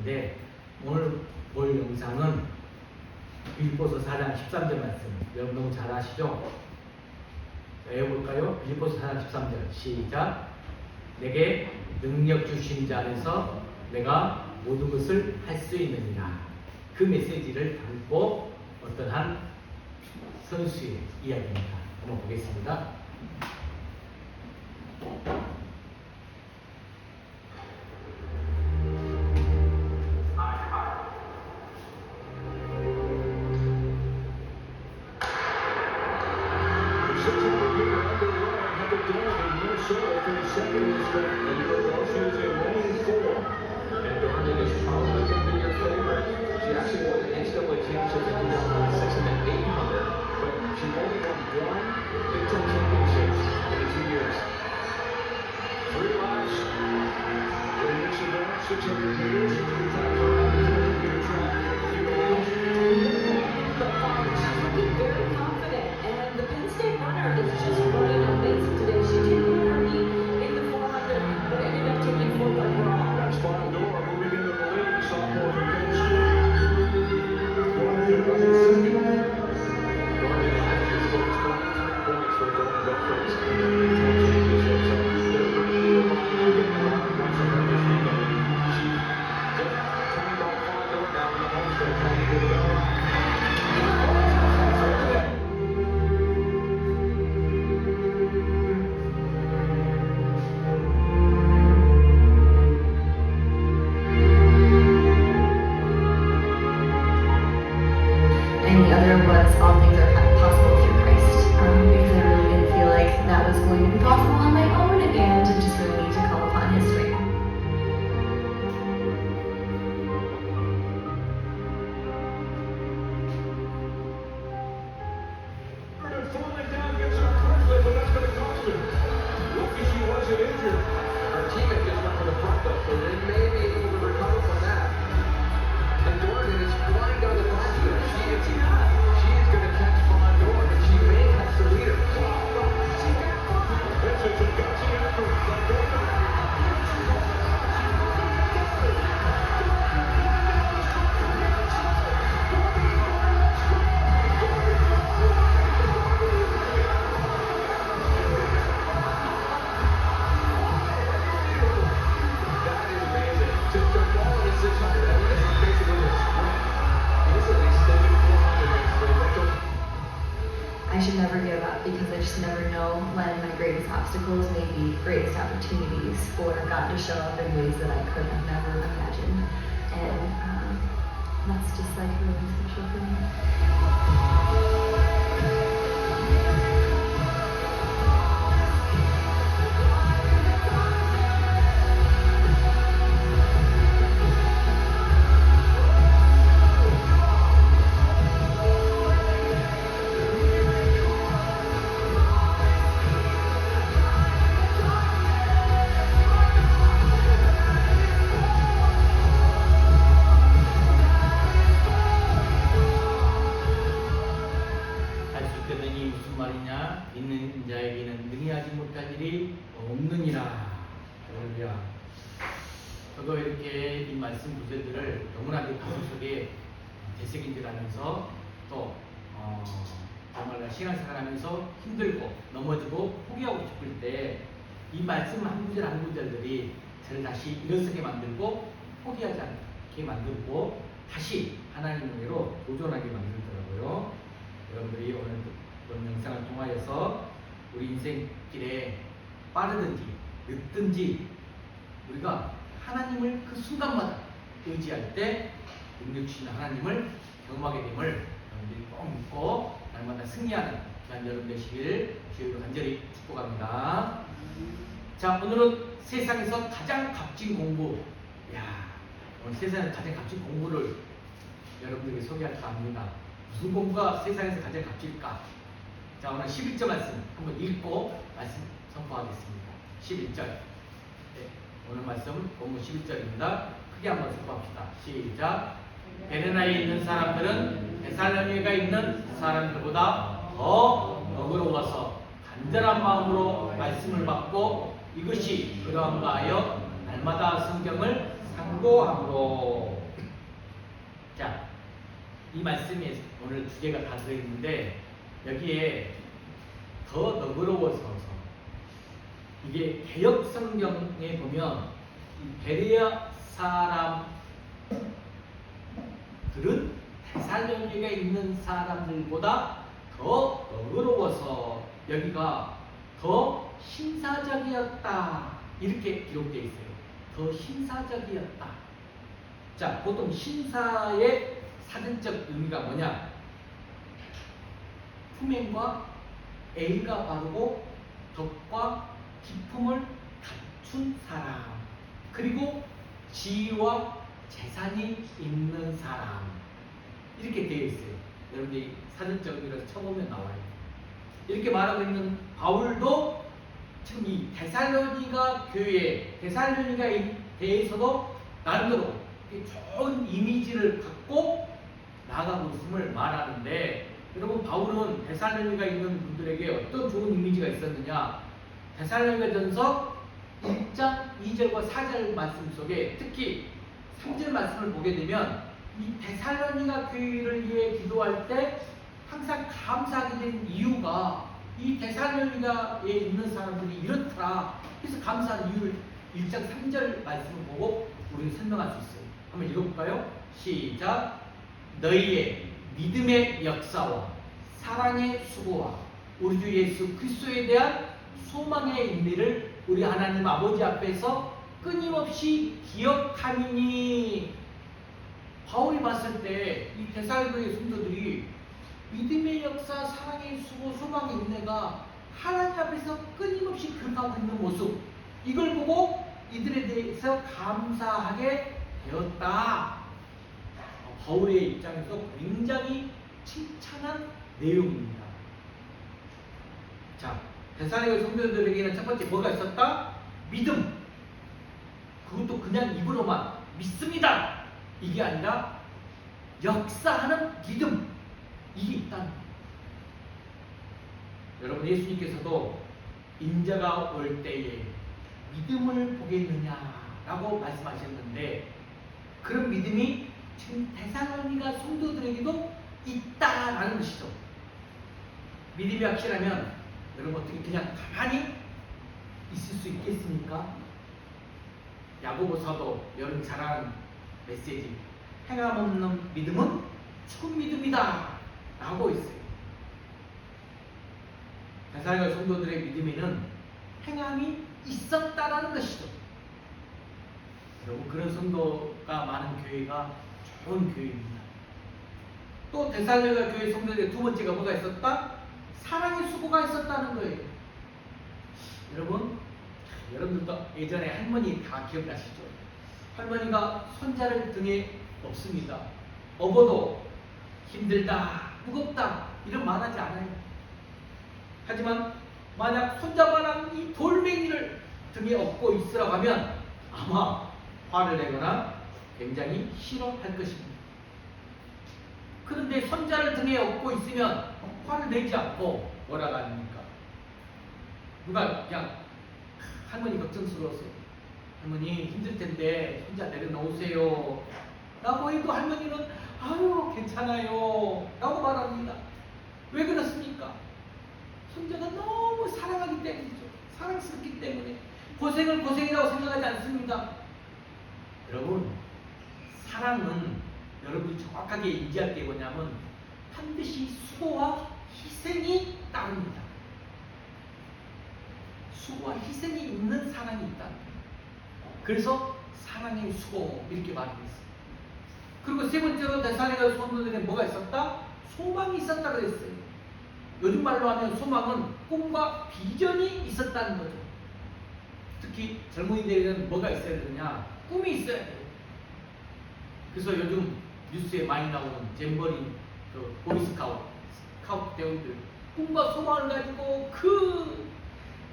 있는데 오늘 볼 영상은 빌립보서 4장 13절 말씀. 여러분 너무 잘 아시죠? 외워볼까요? 빌립보서 4장 13절 시작. 내게 능력 주신 자 안에서 내가 모든 것을 할 수 있느니라. 그 메시지를 담고 어떠한 선수의 이야기입니다. 한번 보겠습니다. And the other was all things are possible through Christ, because I really didn't feel like that was going to be possible on my own, and I just really need to call upon His strength. I should never give up, because I just never know when my greatest obstacles may be greatest opportunities for God to show up in ways that I could have never imagined. And that's just like really special for me. 있는 자에게는 능히 하지 못할 일이 없느니라. 할렐루야. 저도 이렇게 이 말씀 구절들을 너무나 내 가슴속에 되새김질하면서 또 정말 신앙생활하면서 힘들고 넘어지고 포기하고 싶을 때 이 말씀 한 구절 한 구절들이 저를 다시 일어서게 만들고 포기하지 않게 만들고 다시 하나님의 은혜로 도전하게 만들더라고요. 여러분들이 오늘 이번 영상을 통하여서 우리 인생길에 빠르든지 늦든지 우리가 하나님을 그 순간마다 의지할 때 능력 주신 하나님을 경험하게 됨을 여러분들이 꼭 믿고 날마다 승리하는 귀한 여러분 되시길 주의로 간절히 축복합니다. 자, 오늘은 세상에서 가장 값진 공부, 오늘 세상에서 가장 값진 공부를 여러분들에게 소개할까 합니다. 무슨 공부가 세상에서 가장 값질까? 자, 오늘 11절 말씀 한번 읽고 말씀 선포하겠습니다. 11절. 네, 오늘 말씀 본문 11절입니다. 크게 한번 선포합시다. 시작. 베레나에 있는 사람들은 데살로니가에 있는 사람들보다 더 너그러워서 간절한 마음으로 말씀을 받고 이것이 그러한가 하여 날마다 성경을 상고함으로. 이 말씀에 오늘 두 개가 다 들어있는데 여기에 더 너그러워서 이게 개역 성경에 보면 이 베레아 사람들은 데살로니가 있는 사람들보다 더 너그러워서 여기가 더 신사적이었다 이렇게 기록되어 있어요. 더 신사적이었다. 자, 보통 신사의 사전적 의미가 뭐냐? 품행과 애가 바르고 덕과 기품을 갖춘 사람, 그리고 지위와 재산이 있는 사람, 이렇게 되어 있어요. 여러분들이 사전적 의미라서 쳐보면 나와요. 이렇게 말하고 있는 바울도 지금 이 데살로니가 교회, 데살로니가에 대해서도 나름대로 좋은 이미지를 갖고 나가고 있음을 말하는데, 여러분 바울은 데살로니가 있는 분들에게 어떤 좋은 이미지가 있었느냐? 데살로니가전서 1장 2절과 4절 말씀 속에 특히 3절 말씀을 보게 되면 이 데살로니가 교회를 위해 기도할 때 항상 감사하게 된 이유가 이 데살로니가에 있는 사람들이 이렇더라. 그래서 감사한 이유를 1장 3절 말씀을 보고 우리는 설명할 수 있어요. 한번 읽어볼까요? 시작. 너희의 믿음의 역사와 사랑의 수고와 우리 주 예수 그리스도에 대한 소망의 인내를 우리 하나님 아버지 앞에서 끊임없이 기억함이니. 바울이 봤을 때 이 데살로니가의 성도들이 믿음의 역사, 사랑의 수고, 소망의 인내가 하나님 앞에서 끊임없이 기억하고 있는 모습, 이걸 보고 이들에 대해서 감사하게 되었다. 바울의 입장에서 굉장히 칭찬한 내용입니다. 자, 데살로니가 성도들에게는 첫 번째 뭐가 있었다? 믿음. 그것도 그냥 입으로만 믿습니다, 이게 아니라 역사하는 믿음, 이게 있다는 거예요. 여러분, 예수님께서도 인자가 올 때에 믿음을 보겠느냐라고 말씀하셨는데, 그런 믿음이 지금 데살로니가 성도들에게도 있다라는 것이죠. 믿음이 확실하면 여러분 어떻게 그냥 가만히 있을 수 있겠습니까? 야고보서도 여러분 잘 아는 메시지, 행함 없는 믿음은 죽은 믿음이다 라고 있어요. 데살로니가 성도들의 믿음에는 행함이 있었다라는 것이죠. 여러분, 그런 성도가 많은 교회가 좋은 교회입니다. 또 데살로니가 교회 성도들의 두 번째가 뭐가 있었다? 사랑의 수고가 있었다는 거예요. 여러분들도 예전에 할머니 다 기억나시죠? 할머니가 손자를 등에 업습니다. 업어도 힘들다, 무겁다 이런 말하지 않아요. 하지만 만약 손자만한 이 돌멩이를 등에 업고 있으라고 하면 아마 화를 내거나 굉장히 싫어할 것입니다. 그런데 손자를 등에 업고 있으면 화를 내지 않고 뭐라고 합니까? 누가 그냥 할머니 걱정스러워서 할머니 힘들 텐데 손자 내려놓으세요 라고 해도 할머니는 아유 괜찮아요 라고 말합니다. 왜 그렇습니까? 손자가 너무 사랑하기 때문이죠. 사랑스럽기 때문에 고생을 고생이라고 생각하지 않습니다. 여러분, 사랑은 여러분이 정확하게 인지할 게 뭐냐면 반드시 수고와 희생이 따릅니다. 수고와 희생이 있는 사랑이 있다. 그래서 사랑의 수고 이렇게 말하고 있어요. 그리고 세 번째로 데살로니가 성도들에 뭐가 있었다? 소망이 있었다 그랬어요. 요즘 말로 하면 소망은 꿈과 비전이 있었다는 거죠. 특히 젊은이들에게는 뭐가 있어야 되느냐? 꿈이 있어야 돼요. 그래서 요즘 뉴스에 많이 나오는 잼버리, 보이스카우트, 스카우트 대원들 꿈과 소망을 가지고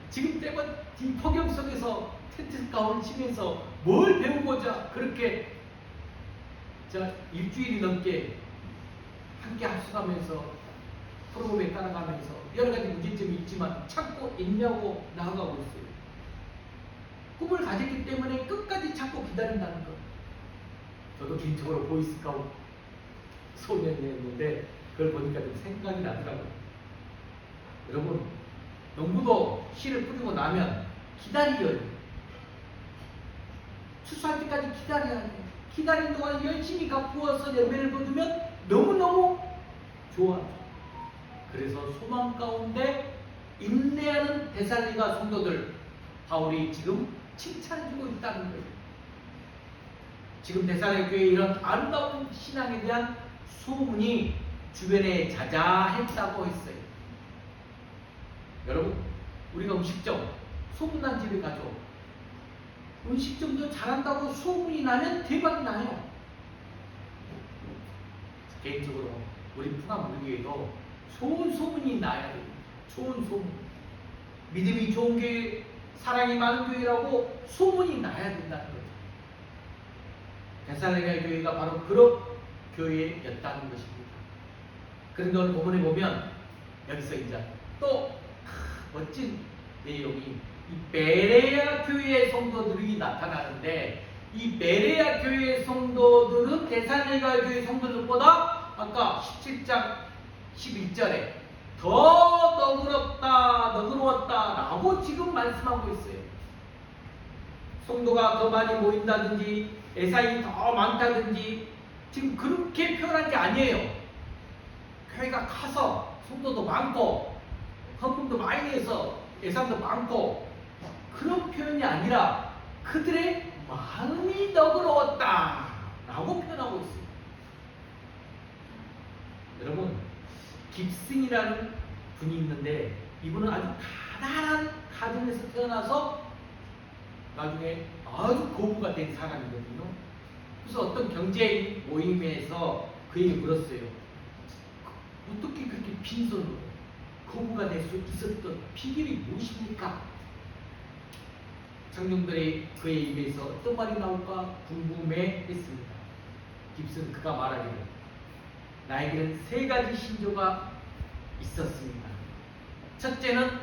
지금 때문 이 폭염 속에서 텐트 가운을 치면서 뭘 배우고자 그렇게 일주일이 넘게 함께 합숙하면서 프로그램에 따라가면서 여러 가지 문제점이 있지만 참고 인내하고 나아가고 있어요. 꿈을 가졌기 때문에 끝까지 참고 기다린다는 것. 저도 개인적으로 보이스카우트 소년이었는데 그걸 보니까 좀 생각이 나더라고요. 여러분, 농부도 씨를 뿌리고 나면 기다려요. 추수할 때까지 기다려야 돼요. 기다리는 동안 열심히 가꾸어서 열매를 거두면 너무너무 좋아요. 그래서 소망 가운데 인내하는 데살로니가 성도들 바울이 지금 칭찬해주고 있다는 거예요. 지금 데살로니가 교회에 이런 아름다운 신앙에 대한 소문이 주변에 자자했다고 했어요. 여러분, 우리가 음식점 소문난 집에 가죠. 음식점도 잘한다고 소문이 나면 대박이 나요. 개인적으로 우리 풍암물교회도 좋은 소문이 나야 돼요. 좋은 소문. 믿음이 좋은 교회, 사랑이 많은 교회라고 소문이 나야 된다는 거죠. 데살로니가 교회가 바로 그런 교회였다는 것입니다. 그런데 오늘 본문에 보면 여기서 이제 또 멋진 내용이 이 베레아 교회의 성도들이 나타나는데, 이 베레아 교회의 성도들은 데살로니가 교회 성도들보다 아까 17장 11절에 더 너그럽다 라고 지금 말씀하고 있어요. 성도가 더 많이 모인다든지 예산이 더 많다든지 지금 그렇게 표현한 게 아니에요. 교회가 커서 성도도 많고 헌금도 많이 내서 예산도 많고 그런 표현이 아니라 그들의 마음이 너그러웠다 라고 표현하고 있습니다. 여러분, 깁슨이라는 분이 있는데 이분은 아주 가난한 가정에서 태어나서 나중에 아주 고부가 된 사람이거든요. 그래서 어떤 경제 모임에서 그에게 물었어요. 어떻게 그렇게 빈손으로 고부가 될 수 있었던 비결이 무엇입니까? 청중들이 그의 입에서 어떤 말이 나올까 궁금해 했습니다. 깁슨 그가 말하기를, 나에게는 3가지 신조가 있었습니다. 첫째는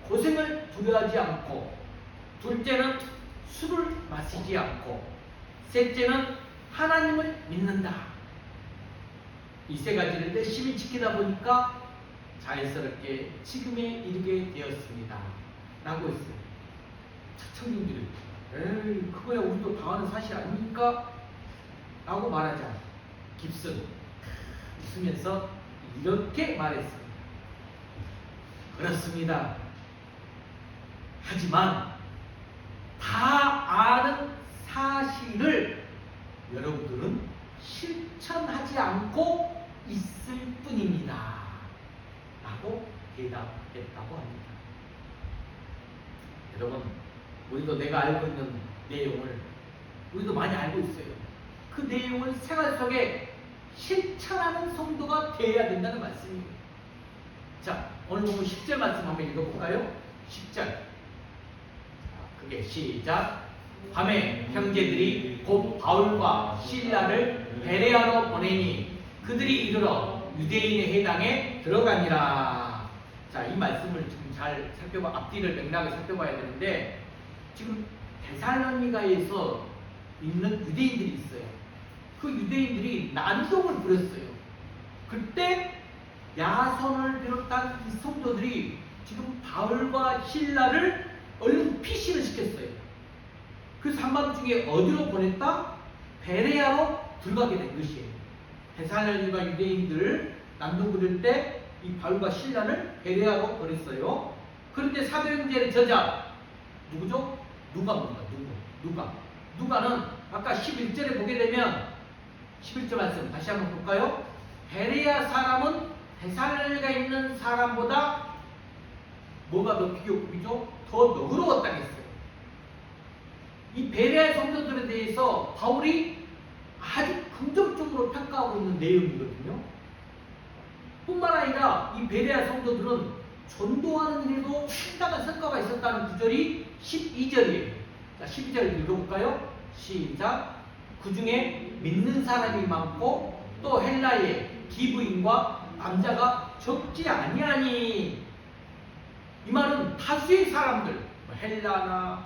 고생을 두려워하지 않고, 둘째는 술을 마시지 않고, 셋째는 하나님을 믿는다. 이 3가지를 열심히 지키다 보니까 자연스럽게 지금에 이르게 되었습니다 라고 했어요. 청중들이 에이 그거야 우리도 당하는 사실 아닙니까? 라고 말하자 깁슨 웃으면서 이렇게 말했습니다. 그렇습니다. 하지만 다 아는 사실을 여러분들은 실천하지 않고 있을 뿐입니다 라고 대답했다고 합니다. 여러분, 우리도 내가 알고 있는 내용을 우리도 많이 알고 있어요. 그 내용을 생활 속에 실천하는 성도가 되어야 된다는 말씀이에요. 자, 오늘 보면 10절 말씀 한번 읽어볼까요? 10절. 그게 시작. 밤에 형제들이 곧 바울과 실라를 베레아로 보내니 그들이 이르러 유대인의 회당에 들어가니라. 자, 이 말씀을 지금 잘 앞뒤를 맥락을 살펴봐야 되는데, 지금 데살로니가에서 있는 유대인들이 있어요. 그 유대인들이 난동을 부렸어요. 그때 야손을 비롯한 이 성도들이 지금 바울과 실라를 얼른 피신을 시켰어요. 그래서 한밤중에 어디로 보냈다? 베레아로 들어가게 된 것이에요. 데살로니가 유대인들 난동 부릴 때 이 바울과 실라를 베레아로 보냈어요. 그런데 사도행전의 저자 누구죠? 누가입니다. 누가는 아까 11절에 보게 되면 11절 말씀 다시 한번 볼까요? 베레아 사람은 데살로니가 있는 사람보다 뭐가 더 비교급이죠? 더 너그러웠다 했어요. 이 베레아 성도들에 대해서 바울이 아주 긍정적으로 평가하고 있는 내용이거든요. 뿐만 아니라 이 베레아 성도들은 전도하는 일에도 상당한 성과가 있었다는 구절이 12절이에요. 자, 12절 읽어볼까요? 시작. 그 중에 믿는 사람이 많고 또 헬라의 기브인과 남자가 적지 아니하니. 이 말은 다수의 사람들, 헬라나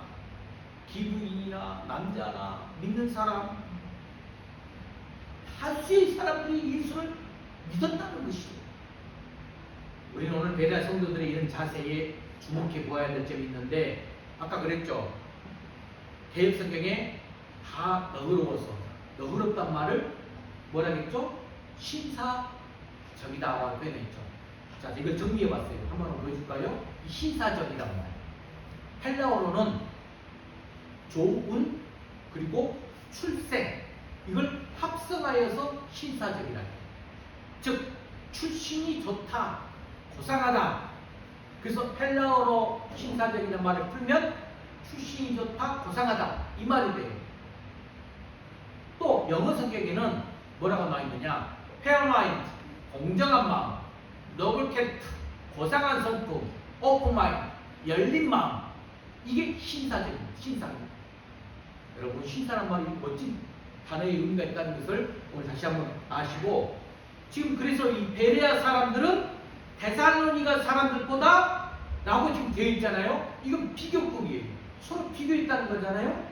기브인이나 남자나 믿는 사람 다수의 사람들이 예수를 믿었다는 것이죠. 우리는 오늘 베레아 성도들의 이런 자세에 주목해 보아야 될 점이 있는데, 아까 그랬죠. 개역 성경에 다 너그러워서, 너그럽단 말을 뭐라 했죠? 신사적이다라고 표현했죠. 자, 이걸 정리해 봤어요. 한번 보여줄까요? 이 신사적이란 말. 헬라어로는 좋은 그리고 출생, 이걸 합성하여서 신사적이라 해요. 즉 출신이 좋다, 고상하다. 그래서 헬라어로 신사적이라는 말을 풀면 출신이 좋다, 고상하다 이 말이 돼요. 또 영어 성경에는 뭐라고 나와 있느냐? fair mind, 공정한 마음, noble character, 고상한 성품, open mind, 열린 마음. 이게 신사적입니다. 신사입니다. 여러분, 신사란 말이 멋진 단어의 의미가 있다는 것을 오늘 다시 한번 아시고, 지금 그래서 이 베레아 사람들은 데살로니가 사람들보다 라고 지금 되어 있잖아요. 이건 비교급이에요. 서로 비교했다는 거잖아요.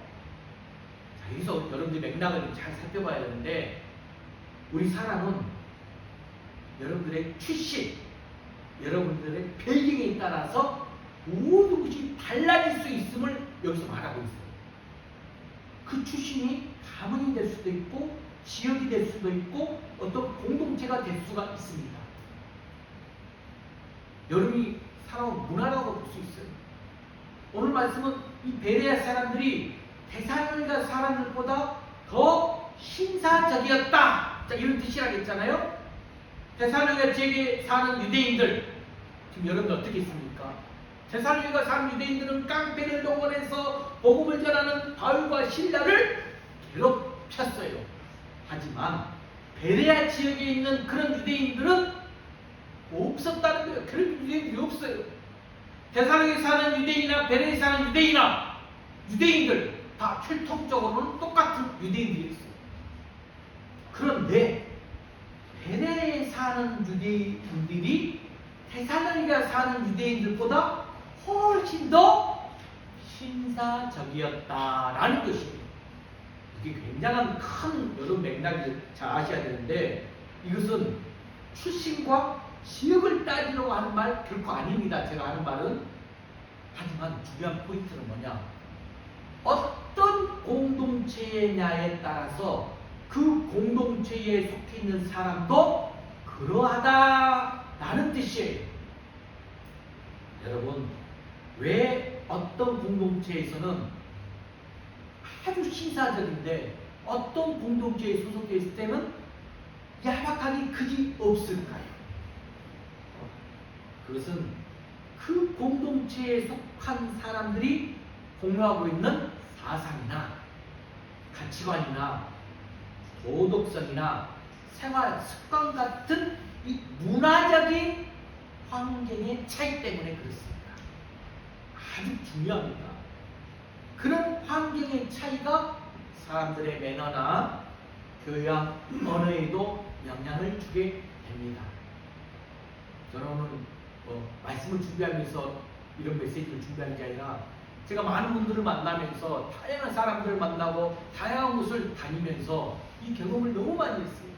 자, 여기서 여러분들 맥락을 잘 살펴봐야 되는데, 우리 사람은 여러분들의 출신, 여러분들의 배경에 따라서 모든 것이 달라질 수 있음을 여기서 말하고 있어요. 그 출신이 가문이 될 수도 있고 지역이 될 수도 있고 어떤 공동체가 될 수가 있습니다. 여러분이 살아온 문화라고 볼 수 있어요. 오늘 말씀은 이 베레아 사람들이 데살로니가 사람들보다 더 신사적이었다, 자, 이런 뜻이라겠잖아요. 데살로니가 지역에 사는 유대인들, 지금 여러분들 어떻게 있습니까? 데살로니가 사는 유대인들은 깡패를 동원해서 복음을 전하는 바울과 실라를 괴롭혔어요. 하지만 베레아 지역에 있는 그런 유대인들은 없었다는 거예요. 그런 유대인들이 없어요. 데살로니가에 사는 유대인이나 베레아에 사는 유대인이나 유대인들 다 필통적으로는 똑같은 유대인들이 있어요. 그런데 베레아에 사는 유대인들이 데살로니가 사는 유대인들보다 훨씬 더 신사적이었다라는 것이에요. 이게 굉장한 큰 여러 맥락을 잘 아셔야 되는데, 이것은 출신과 지역을 따지려고 하는 말 결코 아닙니다. 제가 하는 말은. 하지만 중요한 포인트는 뭐냐? 어떤 공동체냐에 따라서 그 공동체에 속해 있는 사람도 그러하다라는 뜻이에요. 여러분, 왜 어떤 공동체에서는 아주 신사적인데 어떤 공동체에 소속되어 있을 때는 야박하게 그지 없을까요? 그것은 그 공동체에 속한 사람들이 공유하고 있는 사상이나 가치관이나 도덕성이나 생활 습관 같은 이 문화적인 환경의 차이 때문에 그렇습니다. 아주 중요합니다. 그런 환경의 차이가 사람들의 매너나 교양, 언어에도 영향을 주게 됩니다. 저는 오늘 말씀을 준비하면서 이런 메시지를 준비한 게 아니라, 제가 많은 분들을 만나면서 다양한 사람들을 만나고 다양한 곳을 다니면서 이 경험을 너무 많이 했어요.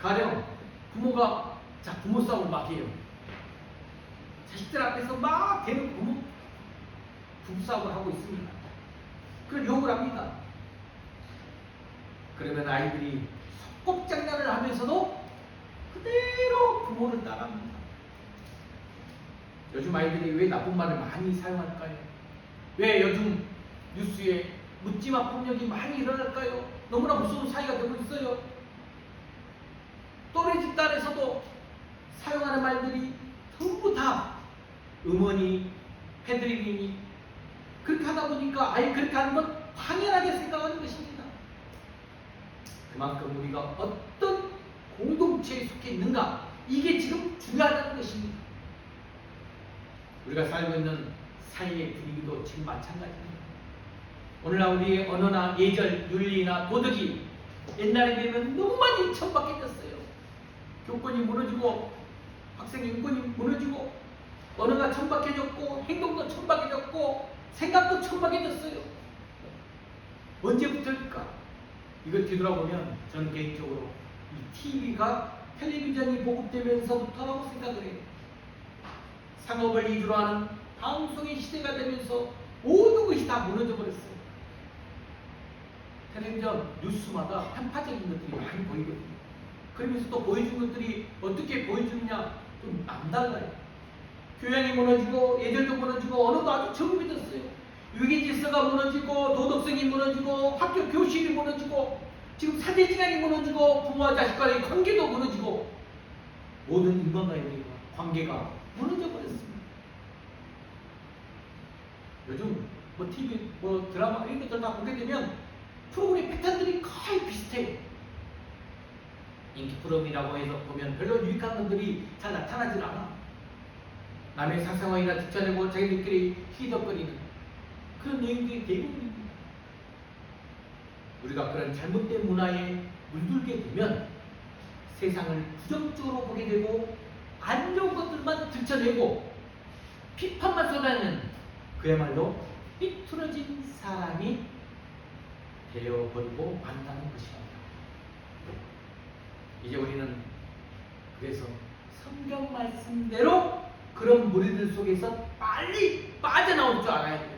가령 부모가 부모 싸움을 막 해요. 자식들 앞에서 막 대놓고 부부싸움을 하고 있습니다. 그걸 욕을 합니다. 그러면 아이들이 소꿉장난을 하면서도 그대로 부모를 따라합니다. 요즘 아이들이 왜 나쁜 말을 많이 사용할까요? 왜 요즘 뉴스에 묻지마 폭력이 많이 일어날까요? 너무나 무서운 사회가 되고 있어요. 또래 집단에서도 사용하는 말들이 전부 다 음원이, 패드립이니, 그렇게 하다 보니까 아예 그렇게 하는 건 당연하게 생각하는 것입니다. 그만큼 우리가 어떤 공동체에 속해 있는가, 이게 지금 중요하다는 것입니다. 우리가 살고 있는 사회의 분위기도 지금 마찬가지입니다. 오늘날 우리의 언어나 예절, 윤리나 도덕이 옛날에 비하면 너무 많이 천박해졌어요. 교권이 무너지고 학생 인권이 무너지고 언어가 천박해졌고 행동도 천박해졌고 생각도 천박해졌어요. 언제부터일까? 이걸 뒤돌아보면 저는 개인적으로 이 TV가 텔레비전이 보급되면서부터라고 생각을 해요. 상업을 이주로 하는 방송의 시대가 되면서 모든 것이 다 무너져 버렸어요. 텔레비전 뉴스마다 편파적인 것들이 많이 보이거든요. 그러면서 또 보여준 것들이 어떻게 보여주느냐 좀 남달라요. 교양이 무너지고 예절도 무너지고 언어도 아주 저급해졌어요. 위계질서가 무너지고 도덕성이 무너지고 학교 교실이 무너지고 지금 사제지간이 무너지고 부모와 자식과의 관계도 무너지고 모든 인간과의 관계가 무너져 버렸습니다. 요즘 뭐 TV, 뭐 드라마 이런 것들 다 보게 되면 프로그램 패턴들이 거의 비슷해요. 인기 프로그램이라고 해서 보면 별로 유익한 것들이 잘 나타나질 않아. 남의 사생활이나 뒷전내고 자기들끼리 희덕거리는 그런 내용들이 대부분입니다. 우리가 그런 잘못된 문화에 물들게 되면 세상을 부정적으로 보게 되고 안 좋은 것들만 들춰내고 비판만 쏟아내는 그야말로 삐뚤어진 사람이 되어버리고 만다는 것입니다. 이제 우리는 그래서 성경 말씀대로 그런 무리들 속에서 빨리 빠져나올 줄 알아야 돼요.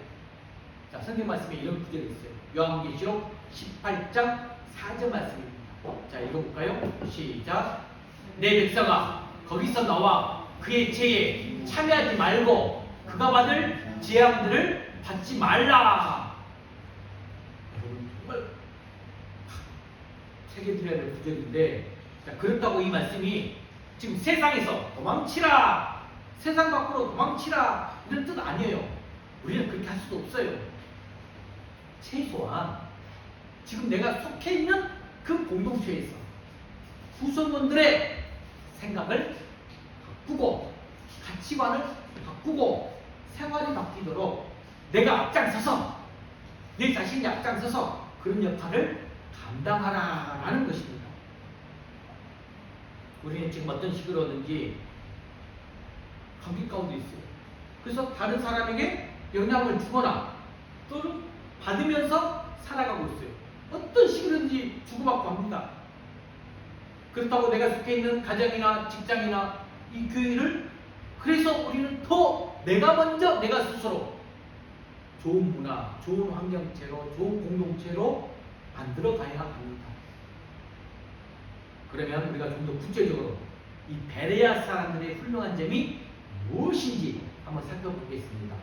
자, 성경 말씀에 이런 구절이 있어요. 요한계시록 18장 4절 말씀입니다. 자, 읽어볼까요? 시작. 내 백성아, 거기서 나와 그의 죄에 참여하지 말고 그가 받을 재앙들을 받지 말라. 여러분 정말 새겨드려야 될 구절인데, 자, 그렇다고 이 말씀이 지금 세상에서 도망치라, 세상 밖으로 도망치라 이런 뜻 아니에요. 우리는 그렇게 할 수도 없어요. 최소한 지금 내가 속해 있는 그 공동체에서 구성원들의 생각을 바꾸고 가치관을 바꾸고 생활이 바뀌도록 내가 앞장서서 내 자신이 앞장서서 그런 역할을 감당하라라는 것입니다. 우리는 지금 어떤 식으로든지 감기 가운데 있어요. 그래서 다른 사람에게 영향을 주거나 또는 받으면서 살아가고 있어요. 어떤 식으로든지 주고받고 합니다. 그렇다고 내가 속해 있는 가정이나 직장이나 이 교회를 그래서 우리는 더 내가 먼저 내가 스스로 좋은 문화, 좋은 환경체로, 좋은 공동체로 만들어 가야 합니다. 그러면 우리가 좀 더 구체적으로 이 베레아 사람들의 훌륭한 점이 무엇인지 한번 살펴보겠습니다.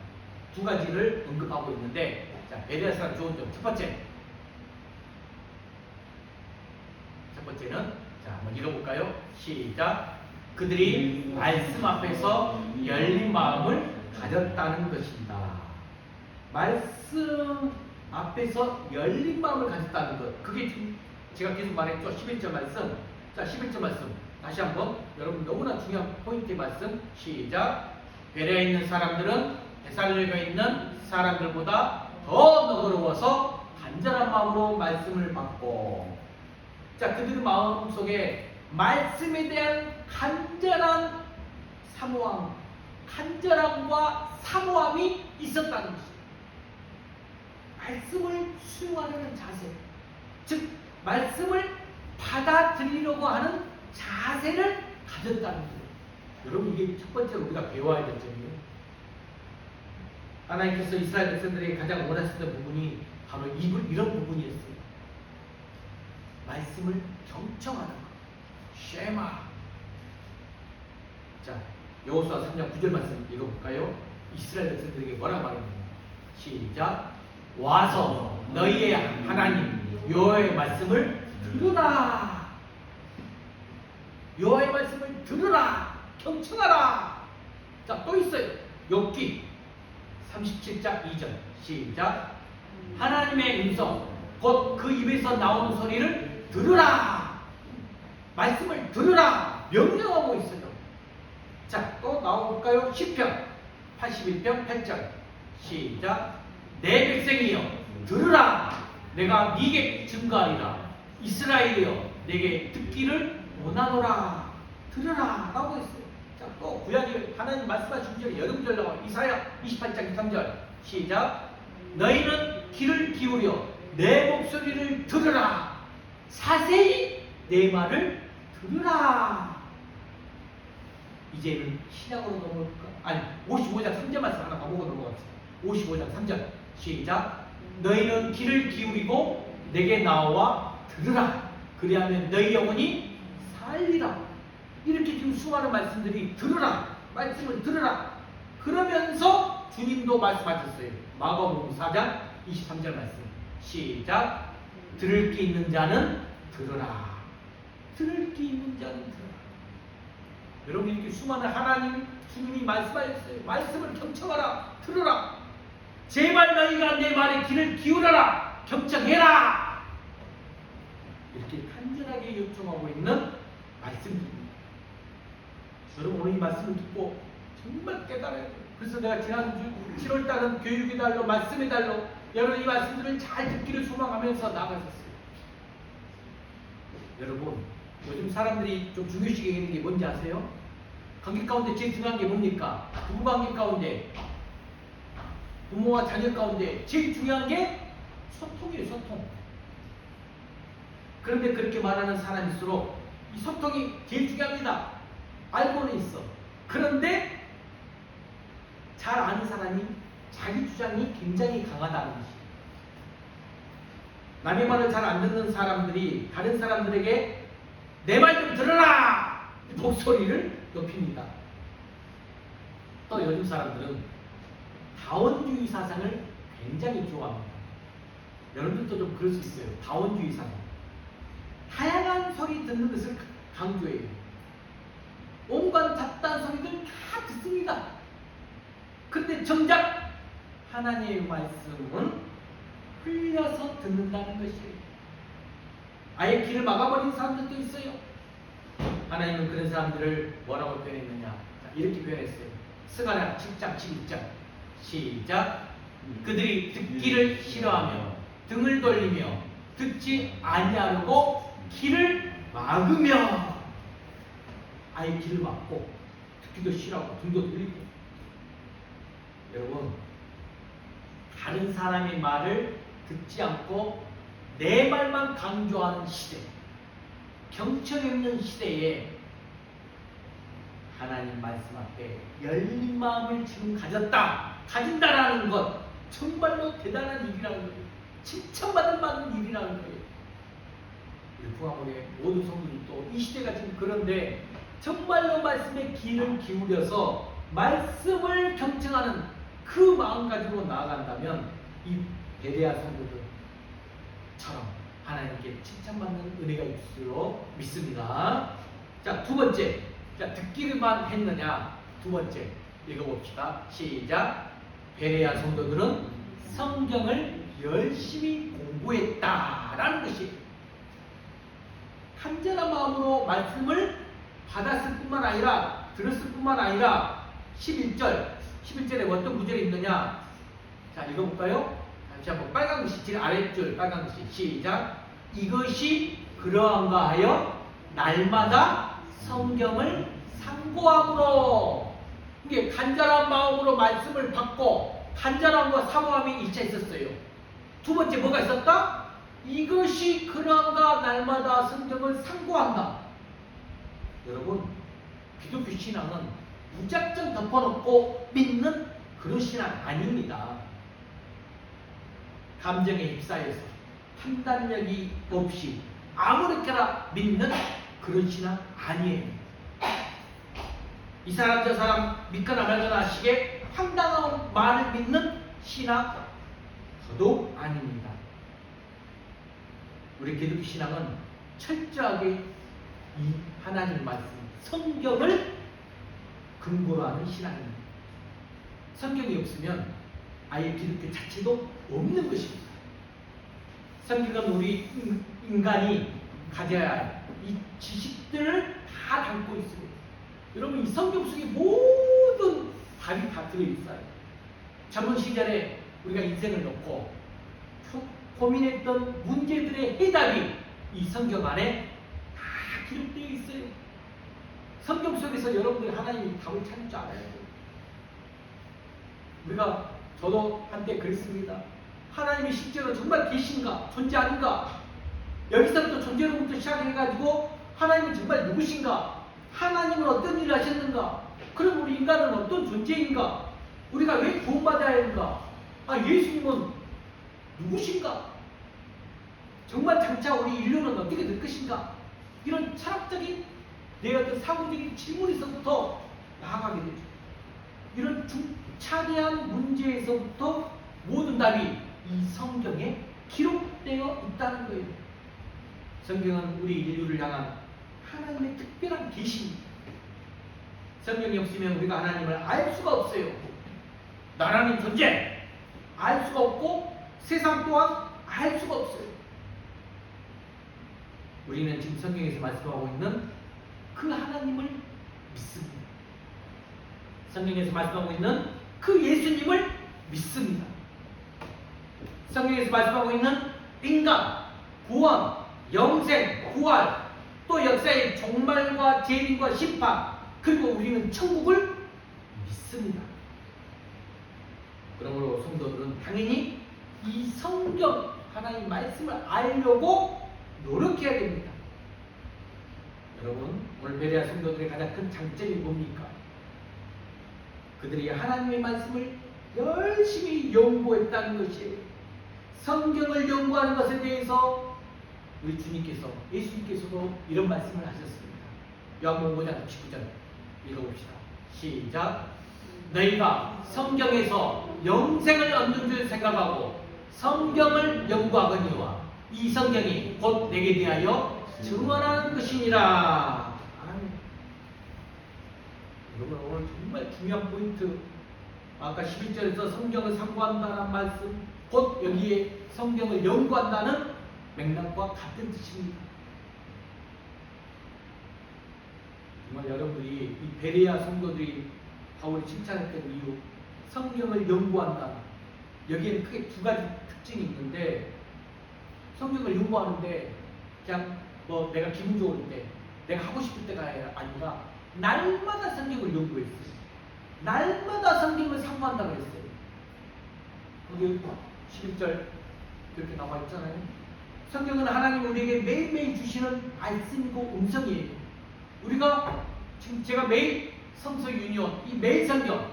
두 가지를 언급하고 있는데, 자, 베레아 사람 좋은 점. 첫 번째는 자, 한번 읽어볼까요? 시작. 그들이 말씀 앞에서 열린 마음을 가졌다는 것입니다. 말씀 앞에서 열린 마음을 가졌다는 것. 그게 지금 제가 계속 말했죠. 11절 말씀. 자, 11절 말씀. 다시 한번 여러분 너무나 중요한 포인트의 말씀. 시작. 베레아에 있는 사람들은 데살로니가에 있는 사람들보다 더 너그러워서 간절한 마음으로 말씀을 받고, 자, 그들의 마음 속에 말씀에 대한 간절한 사모함, 간절함과 사모함이 있었다는 것입니다. 말씀을 수용하려는 자세, 즉 말씀을 받아들이려고 하는 자세를 가졌다는 거예요. 여러분, 이게 첫 번째로 우리가 배워야 될 점이에요. 하나님께서 이스라엘 백성들에게 가장 원하셨던 부분이 바로 이런 부분이었어요. 말씀을 경청하는 것. 쉐마. 자, 여호수아 3장 9절 말씀 읽어볼까요? 이스라엘 백성들에게 뭐라고 말합니까? 시작. 와서 너희의 하나님 여호와의 말씀을 들으라. 여호와의 말씀을 들으라. 경청하라. 자, 또 있어요. 욥기 37장 2절 시작. 하나님의 음성 곧 그 입에서 나오는 소리를 들으라. 말씀을 들으라 명령하고 있어요. 자, 또 나와볼까요? 시편 81편 8절 시작. 내 백성이여 들으라. 내가 네게 증거하리라. 이스라엘이여 내게 듣기를 원하노라. 들으라 라고 했어요. 자, 또 구약에 하나님 말씀하신 줄에 여러 구절 나와. 이사야 28장 3절 시작. 너희는 귀를 기울여 내 목소리를 들으라. 자세히 내 말을 들으라. 이제는 신약으로 넘어갈까? 아니 55장 3절 말씀 하나 더 보고 넘어갑시다. 55장 3절 시작. 너희는 귀를 기울이고 내게 나와 들으라. 그리하면 너희 영혼이 살리라. 이렇게 지금 수많은 말씀들이 들으라. 말씀을 들으라. 그러면서 주님도 말씀하셨어요. 마가복음 4장 23절 말씀 시작. 들을 게 있는 자는 들으라. 들을 게 있는 자는 들으라. 여러분 이렇게 수많은 하나님 주님이 말씀하셨어요. 말씀을 경청하라. 들으라. 제발 너희가 내 말에 귀를 기울여라. 경청해라. 이렇게 간절하게 요청하고 있는 말씀입니다. 여러분 오늘 이 말씀을 듣고 정말 깨달아야 돼요. 그래서 내가 지난주 7월달은 교육의 달로 말씀의 달로 여러분 이 말씀들을 잘 듣기를 소망하면서 나가셨어요. 여러분 요즘 사람들이 좀 중요시 여기는 게 뭔지 아세요? 관계 가운데 제일 중요한 게 뭡니까? 부부관계 가운데 부모와 자녀 가운데 제일 중요한 게 소통이에요. 소통. 그런데 그렇게 말하는 사람일수록 이 소통이 제일 중요합니다. 알고는 있어. 그런데 잘 아는 사람이 자기 주장이 굉장히 강하다는 것이에요. 남의 말을 잘 안 듣는 사람들이 다른 사람들에게 내 말 좀 들어라! 목소리를 높입니다. 또 요즘 사람들은 다원주의 사상을 굉장히 좋아합니다. 여러분들도 좀 그럴 수 있어요. 다원주의 사상. 다양한 소리 듣는 것을 강조해요. 온갖 잡다한 소리들 다 듣습니다. 그런데 정작 하나님의 말씀은 흘려서 듣는다는 것이에요. 아예 귀를 막아버린 사람들도 있어요. 하나님은 그런 사람들을 뭐라고 표현했느냐? 이렇게 표현했어요. 스가랴 7장 11절 시작. 그들이 듣기를 싫어하며 등을 돌리며 듣지 아니하려고 귀를 막으며. 아예 귀를 막고 듣기도 싫어하고 등도 돌리고. 여러분 다른 사람의 말을 듣지 않고 내 말만 강조하는 시대, 경청 없는 시대에 하나님 말씀 앞에 열린 마음을 지금 가진다라는 것 정말로 대단한 일이라는 거예요. 칭찬받을 만한 일이라는 거예요. 우리 풍화문의 모든 성도들도 이 시대가 지금 그런데 정말로 말씀에 귀를 기울여서 말씀을 경청하는 그 마음 가지고 나아간다면 이 베레아 성도들처럼 하나님께 칭찬받는 은혜가 있을 줄 믿습니다. 자, 두 번째. 자, 듣기만 했느냐? 두 번째. 읽어봅시다. 시작. 베레아 성도들은 성경을 열심히 공부했다라는 것이 간절한 마음으로 말씀을 받았을 뿐만 아니라 들었을 뿐만 아니라 11절에 어떤 구절이 있느냐? 자, 읽어볼까요? 다시 한번 빨간 글씨, 제일 아랫줄 빨간 글씨 시작. 이것이 그러한가 하여 날마다 성경을 상고함으로. 이게 간절한 마음으로 말씀을 받고 간절함과 사모함이 일차 있었어요. 두 번째 뭐가 있었다? 이것이 그러한가 날마다 성경을 상고한다. 여러분 기독교 신앙은 무작정 덮어놓고 믿는 그런 신앙 아닙니다. 감정에 휩싸여서 판단력이 없이 아무렇게나 믿는 그런 신앙 아니에요. 이 사람 저 사람 믿거나 말거나 하시게 황당한 말을 믿는 신앙 더더욱 아닙니다. 우리 기독교 신앙은 철저하게 이 하나님 말씀 성경을 근거로 하는 신앙입니다. 성경이 없으면 아예 기독교 자체도 없는 것입니다. 성경은 우리 인간이 가져야 할 이 지식들을 다 담고 있습니다. 여러분 이 성경 속에 모든 답이 다 들어있어요. 젊은 시절에 우리가 인생을 놓고 고민했던 문제들의 해답이 이 성경 안에 다 기록되어 있어요. 성경 속에서 여러분들 하나님이 답을 찾을 줄 알아야 돼요. 저도 한때 그랬습니다. 하나님이 실제로 정말 계신가? 존재하는가? 여기서부터 존재로부터 시작해가지고 하나님은 정말 누구신가? 하나님은 어떤 일을 하셨는가? 그럼 우리 인간은 어떤 존재인가? 우리가 왜 구원받아야 하는가? 예수님은 누구신가? 정말 장차 우리 인류는 어떻게 될 것인가? 이런 철학적인 내 어떤 사고적인 질문에서부터 나아가게 되죠. 이런 중차대한 문제에서부터 모든 답이 이 성경에 기록되어 있다는 거예요. 성경은 우리 인류를 향한 하나님의 특별한 계시입니다. 성경이 없으면 우리가 하나님을 알 수가 없어요. 나라는 존재 알 수가 없고 세상 또한 알 수가 없어요. 우리는 지금 성경에서 말씀하고 있는 그 하나님을 믿습니다. 성경에서 말씀하고 있는 그 예수님을 믿습니다. 성경에서 말씀하고 있는 인간, 구원, 영생, 부활, 또 역사의 종말과 재림과 심판, 그리고 우리는 천국을 믿습니다. 그러므로 성도들은 당연히 이 성경 하나님 말씀을 알려고 노력해야 됩니다. 여러분, 오늘 베레아 성도들의 가장 큰 장점이 뭡니까? 그들이 하나님의 말씀을 열심히 연구했다는 것이에요. 성경을 연구하는 것에 대해서 우리 주님께서, 예수님께서도 이런 말씀을 하셨습니다. 요한복음 5장 19절 읽어봅시다. 시작. 너희가 성경에서 영생을 얻는 줄 생각하고 성경을 연구하거니와 이 성경이 곧 내게 대하여 증언하는 것이니라. 아멘. 여러분, 오늘 정말 중요한 포인트, 아까 11절에서 성경을 상고한다는 말씀, 곧 여기에 성경을 연구한다는 맥락과 같은 뜻입니다. 정말 여러분들이 이 베레아 성도들이 바울이 칭찬했던 이유, 성경을 연구한다. 여기에는 크게 두 가지 특징이 있는데, 성경을 연구하는데 그냥 내가 기분 좋을 때, 내가 하고 싶을 때가 아니라 날마다 성경을 연구했어요. 날마다 성경을 상고한다고 했어요. 거기 11절 이렇게 나와 있잖아요. 성경은 하나님이 우리에게 매일매일 주시는 말씀이고 음성이에요. 우리가 지금 제가 매일 성서 유니온, 이 매일 성경,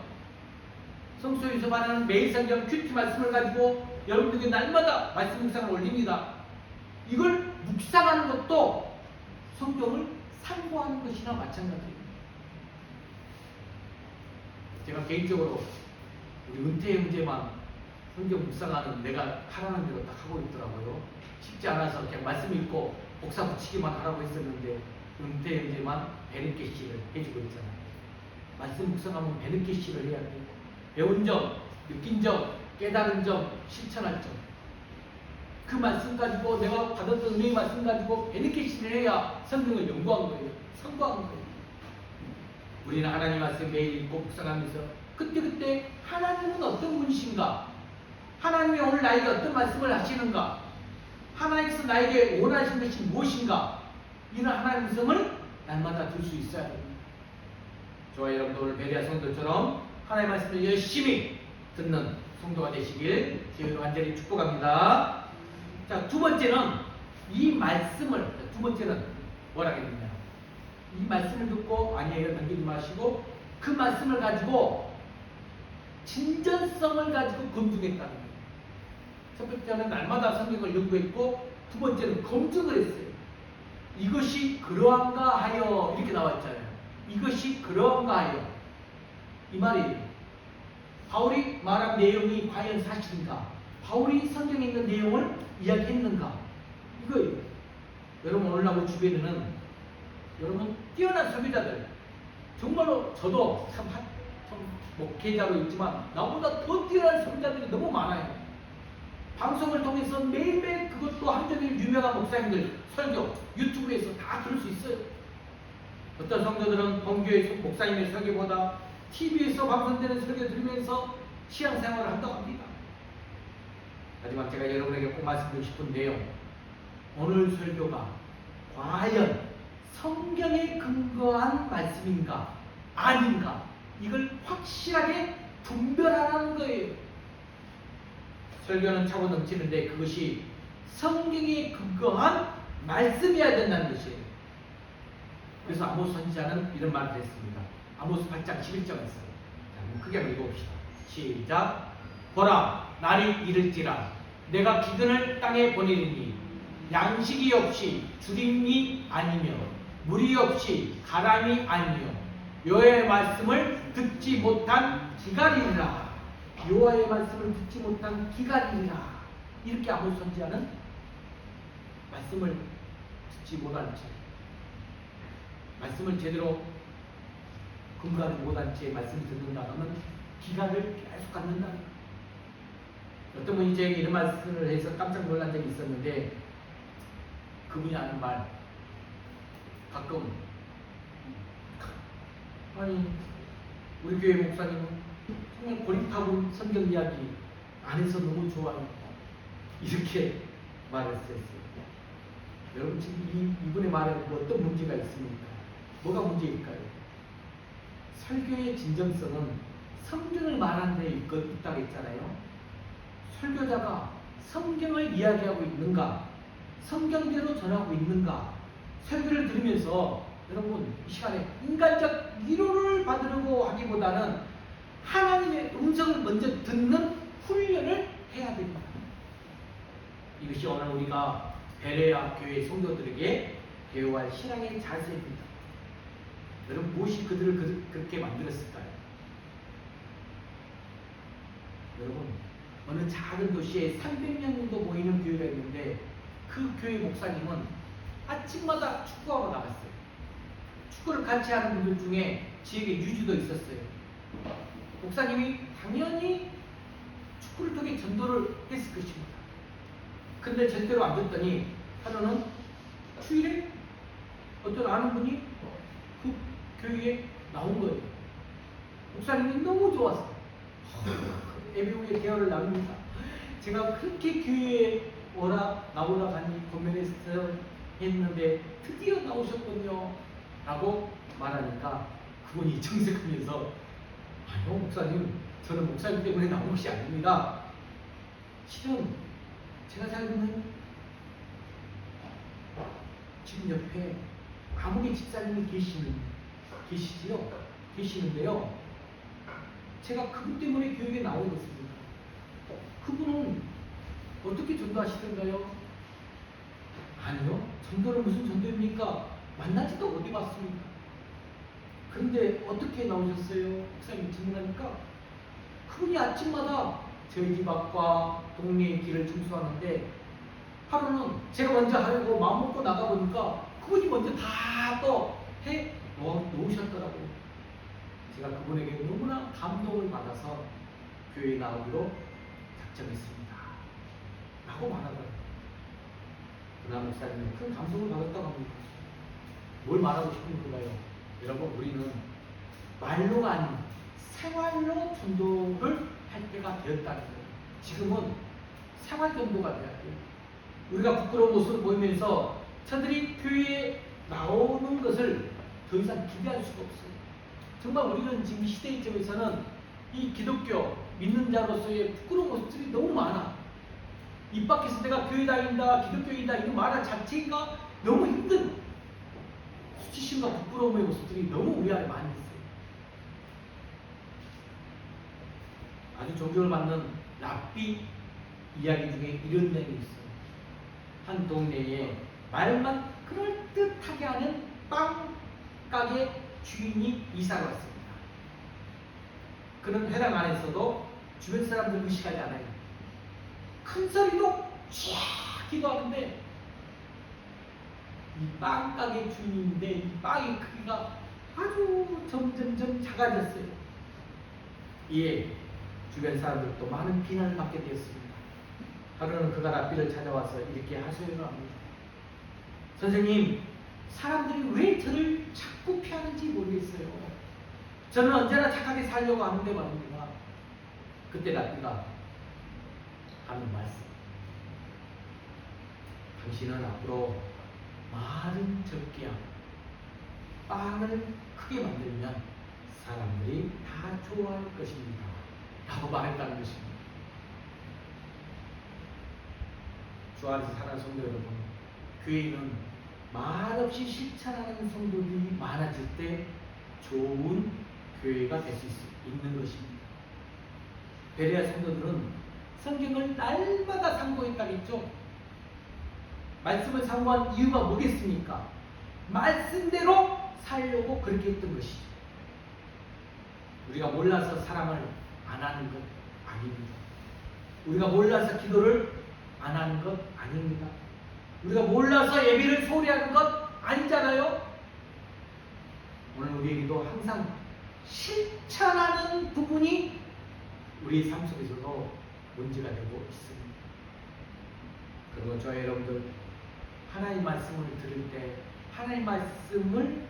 성서에서 말하는 매일 성경 큐티 말씀을 가지고 여러분들에게 날마다 말씀 묵상을 올립니다. 이걸 묵상하는 것도 성경을 상고하는 것이나 마찬가지입니다. 제가 개인적으로 우리 은퇴 형제만 성경 묵상하는, 내가 하라는 대로 딱 하고 있더라고요. 쉽지 않아서 그냥 말씀 읽고 복사 붙이기만 하라고 했었는데 은퇴 형제만 베르케시를 해주고 있잖아요. 말씀 묵상하면 베르케시를 해야 돼요. 배운 점, 느낀 점, 깨달은 점, 실천할 점, 그 말씀 가지고 내가 받았던 은혜의 말씀 가지고 베르케시를 해야 성경을 연구한 거예요. 상고한 거예요. 우리는 하나님 말씀 매일 읽고 묵상하면서 그때그때 하나님은 어떤 분이신가, 하나님이 오늘 나에게 어떤 말씀을 하시는가, 하나님께서 나에게 원하신 것이 무엇인가, 이런 하나님의 음성을 날마다 들 수 있어야 됩니다. 저와 여러분도 오늘 베레아 성도처럼 하나님의 말씀을 열심히 듣는 성도가 되시길 주님으로 간절히 축복합니다. 자, 두 번째는 이 말씀을, 두 번째는 뭐라 하겠느냐, 이 말씀을 듣고 아니에요 넘기지 마시고 그 말씀을 가지고 진전성을 가지고 검증했다는 거예요. 첫 번째는 날마다 성경을 연구했고, 두 번째는 검증을 했어요. 이것이 그러한가 하여, 이렇게 나와 있잖아요. 이것이 그러한가 하여, 이 말이에요. 바울이 말한 내용이 과연 사실인가, 바울이 성경에 있는 내용을 이야기했는가, 이거예요. 여러분, 오늘날 우리 주변에는 여러분 뛰어난 설교자들, 정말로 저도 참 목회자로 있지만 나보다 더 뛰어난 설교자들이 너무 많아요. 방송을 통해서 매일매일, 그것도 한정일 유명한 목사님들 설교 유튜브에서 다 들을 수 있어요. 어떤 성도들은 본교의 목사님의 설교보다 TV에서 방송되는 설교 들으면서 신앙생활을 한다고 합니다. 하지만 제가 여러분에게 꼭 말씀드리고 싶은 내용, 오늘 설교가 과연 성경에 근거한 말씀인가 아닌가, 이걸 확실하게 분별하라는 거예요. 설교는 차고 넘치는데 그것이 성경에 근거한 말씀이어야 된다는 것이에요. 그래서 아모스 선지자는 이런 말을 했습니다. 아모스 8장 11절에서 크게 한번 읽어봅시다. 시작. 보라, 날이 이를지라 내가 기근을 땅에 보내리니 양식이 없이 주림이 아니며 물이 없이 가람이 아니며 여호와의 말씀을 듣지 못한 기갈이니라. 여호와의 말씀을 듣지 못한 기갈이니라. 이렇게 아모스 선지자는 말씀을 듣지 못한 채, 말씀을 제대로 근거하지 못한 채 말씀을 듣는다 하면 기갈을 계속 갖는다. 어떤 분이 제게 이런 말씀을 해서 깜짝 놀란 적이 있었는데, 그분이 하는 말, 가끔 아니 우리 교회 목사님은 정말 고립하고 성경 이야기 안 해서 너무 좋아요, 이렇게 말했어요. 여러분 지금 이분의 말에 어떤 문제가 있습니까? 뭐가 문제일까요? 설교의 진정성은 성경을 말하는 데 있다고 했잖아요. 설교자가 성경을 이야기하고 있는가, 성경대로 전하고 있는가, 설교를 들으면서 여러분 이 시간에 인간적 위로를 받으려고 하기보다는 하나님의 음성을 먼저 듣는 훈련을 해야 됩니다. 이것이 오늘 우리가 베레아 교회 성도들에게 배워야 할 신앙의 자세입니다. 여러분 무엇이 그들을 그렇게 만들었을까요? 여러분 어느 작은 도시에 300명 정도 모이는 교회가 있는데 그 교회 목사님은 아침마다 축구하러 나갔어요. 축구를 같이 하는 분들 중에 지역에 유주도 있었어요. 목사님이 당연히 축구를 통해 전도를 했을 것입니다. 근데 절대로 안 됐더니 하루는 주일에 어떤 아는 분이 그 교회에 나온 거예요. 목사님이 너무 좋았어요. 예배 후에 대화를 나눕니다. 제가 그렇게 교회에 나오라 하니 고민해서 했는데 드디어 나오셨군요 라고 말하니까 그분이 정색하면서 아니요 목사님, 저는 목사님 때문에 나온 것이 아닙니다. 실은 제가 살고는 지금 옆에 아무개 집사님이 계시는데요. 제가 그분 때문에 교육에 나오게 됐습니다. 그분은 어떻게 전도하시던가요? 아니요, 전도는 무슨 전도입니까? 만나지도 어디 봤습니까? 그런데 어떻게 나오셨어요? 목사님 질문하니까 그분이 아침마다 저희 집 앞과 동네의 길을 청소하는데 하루는 제가 먼저 하려고 마음먹고 나가보니까 그분이 먼저 다 또 해 놓으셨더라고요. 제가 그분에게 너무나 감동을 받아서 교회에 나오기로 작정했습니다 라고 말하더라고요. 그날 목사님은 큰 감동을 받았다고 합니다. 뭘 말하고 싶은 건가요? 여러분 우리는 말로가 아닌 생활로 전도를 할 때가 되었다는 거예요. 지금은 생활 전도가 돼야 돼요. 우리가 부끄러운 모습을 보이면서 저들이 교회에 나오는 것을 더 이상 기대할 수가 없어요. 정말 우리는 지금 시대의 점에서는 이 기독교 믿는 자로서의 부끄러운 모습들이 너무 많아. 입 밖에서 내가 교회 다닌다, 기독교인다 이런 말 자체가 너무 힘든 수치심과 부끄러움의 모습들이 너무 우리 안에 많이 있어요. 아주 존경을 받는 랍비 이야기 중에 이런 내용이 있어요. 한 동네에 말만 그럴듯하게 하는 빵 가게 주인이 이사를 왔습니다. 그는 회당 안에서도 주변 사람들 의식하지 않아요. 큰 소리로 쫙 기도하는데 이 빵 가게 주인인데 이 빵의 크기가 아주 점점점 작아졌어요. 이에 주변 사람들도 많은 비난을 받게 되었습니다. 하루는 그가 랍비를 찾아와서 이렇게 하소연을 합니다. 선생님, 사람들이 왜 저를 자꾸 피하는지 모르겠어요. 저는 언제나 착하게 살려고 하는데 말입니다. 그때 랍비가 하는 말씀, 당신은 앞으로 말은 적게 하고 빵을 크게 만들면 사람들이 다 좋아할 것입니다 라고 말했다는 것입니다. 주 안에서 사랑하는 성도 여러분, 교회는 말없이 실천하는 성도들이 많아질 때 좋은 교회가 될 수 있는 것입니다. 베레아 성도들은 성경을 날마다 상고했다겠죠. 말씀을 상고한 이유가 뭐겠습니까? 말씀대로 살려고 그렇게 했던 것이죠. 우리가 몰라서 사랑을 안 하는 것 아닙니다. 우리가 몰라서 기도를 안 하는 것 아닙니다. 우리가 몰라서 예배를 소홀히 하는 것 아니잖아요. 오늘 우리에게도 항상 실천하는 부분이 우리 삶 속에서도 문제가 되고 있습니다. 그리고 저 여러분들 하나님 말씀을 들을 때 하나님 말씀을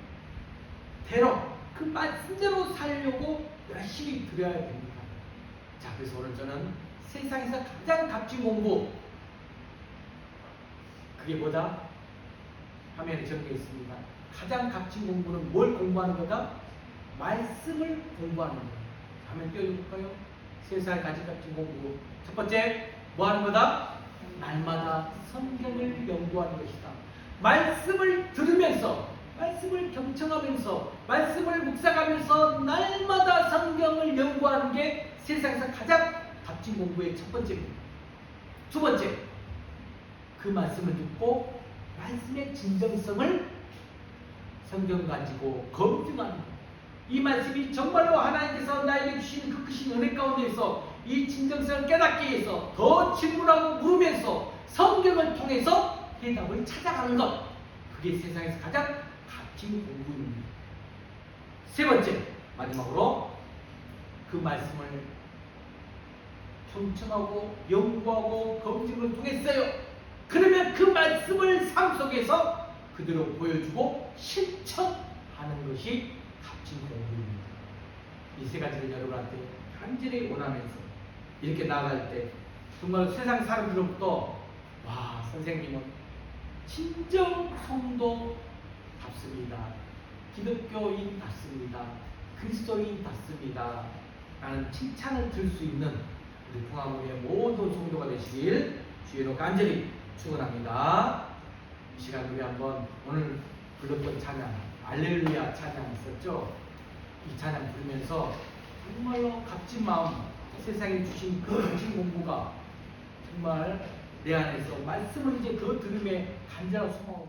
대로 그 말씀대로 살려고 열심히 드려야 됩니다. 자, 그래서 오늘 저는 세상에서 가장 값진 공부, 그게 뭐다? 화면에 적혀 있습니다. 가장 값진 공부는 뭘 공부하는 거다? 말씀을 공부하는 거다. 화면 띄워줄까요? 세상에 가장 값진 공부. 첫 번째, 뭐 하는 거다? 날마다 성경을 연구하는 것이다. 말씀을 들으면서, 말씀을 경청하면서, 말씀을 묵상하면서 날마다 성경을 연구하는 게 세상에서 가장 값진 공부의 첫 번째입니다. 두 번째, 그 말씀을 듣고 말씀의 진정성을 성경 가지고 검증하는 것. 이 말씀이 정말로 하나님께서 나에게 주신 그 크신 은혜 가운데에서 이 진정성을 깨닫기 위해서 더 질문하고 물으면서 성경을 통해서 해답을 찾아가는 것. 그게 세상에서 가장 값진 공부입니다. 세 번째, 마지막으로 그 말씀을 경청하고 연구하고 검증을 통했어요. 그러면 그 말씀을 삶 속에서 그대로 보여주고 실천하는 것이 값진 공부입니다. 이 세 가지를 여러분한테 간절히 원하면서 이렇게 나아갈 때 정말 세상 사람들로부터 와, 선생님은 진정 성도답습니다. 기독교인답습니다. 그리스도인답습니다. 라는 칭찬을 들 수 있는 우리 풍화문의 모든 성도가 되시길 주의로 간절히 축원합니다. 이 시간 우리 한번 오늘 불렀던 찬양, 할렐루야 찬양 있었죠? 이 찬양 부르면서 정말로 값진 마음, 세상에 주신 그 값진 공부가 정말 내 안에서 말씀을 이제 그 들음에 간절한 소망을